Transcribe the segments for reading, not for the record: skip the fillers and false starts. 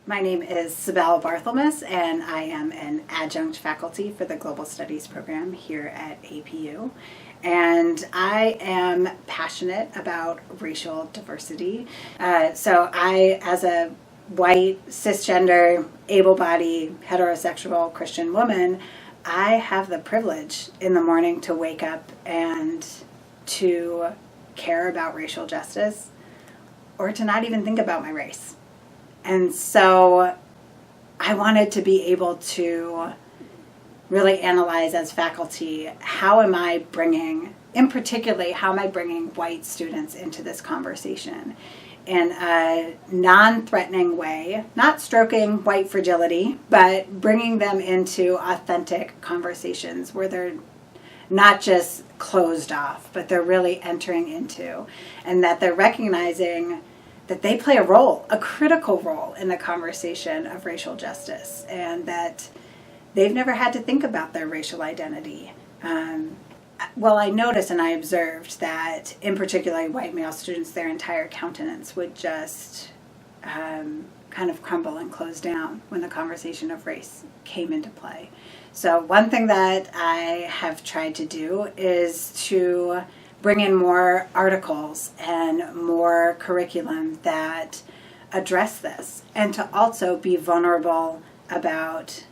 My name is Cybelle Barthelmess, and I am an adjunct faculty for the Global Studies program here at APU. And I am passionate about racial diversity. So I, as a white, cisgender, able-bodied, heterosexual Christian woman, I have the privilege in the morning to wake up and to care about racial justice, or to not even think about my race. And so I wanted to be able to really analyze as faculty, how am I bringing, in particularly, how am I bringing white students into this conversation in a non-threatening way, not stroking white fragility, but bringing them into authentic conversations where they're not just closed off, but they're really entering into, and that they're recognizing that they play a role, a critical role in the conversation of racial justice, and that they've never had to think about their racial identity. Well, I noticed and I observed that, in particular, white male students, their entire countenance would just kind of crumble and close down when the conversation of race came into play. So one thing that I have tried to do is to bring in more articles and more curriculum that address this, and to also be vulnerable about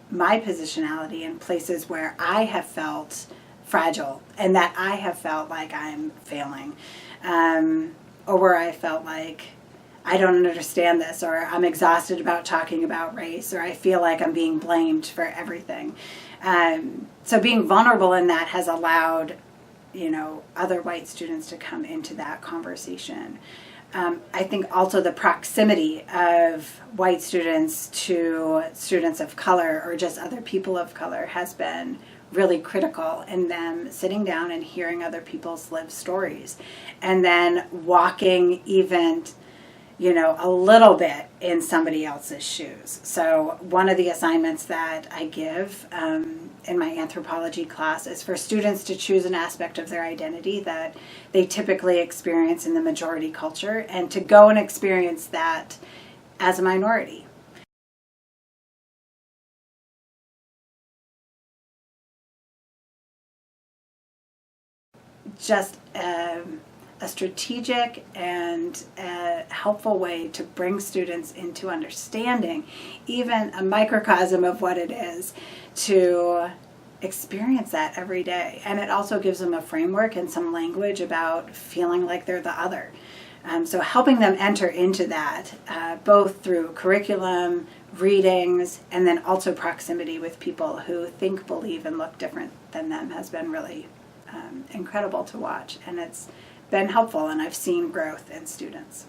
my positionality in places where I have felt fragile and that I have felt like I'm failing, or where I felt like I don't understand this, or I'm exhausted about talking about race, or I feel like I'm being blamed for everything. So being vulnerable in that has allowed other white students to come into that conversation. I think also the proximity of white students to students of color or just other people of color has been really critical in them sitting down and hearing other people's lived stories, and then walking even a little bit in somebody else's shoes. So one of the assignments that I give in my anthropology class is for students to choose an aspect of their identity that they typically experience in the majority culture, and to go and experience that as a minority. Just a strategic and a helpful way to bring students into understanding even a microcosm of what it is to experience that every day. And it also gives them a framework and some language about feeling like they're the other. So helping them enter into that, both through curriculum, readings, and then also proximity with people who think, believe, and look different than them, has been really incredible to watch. And it's been helpful, and I've seen growth in students.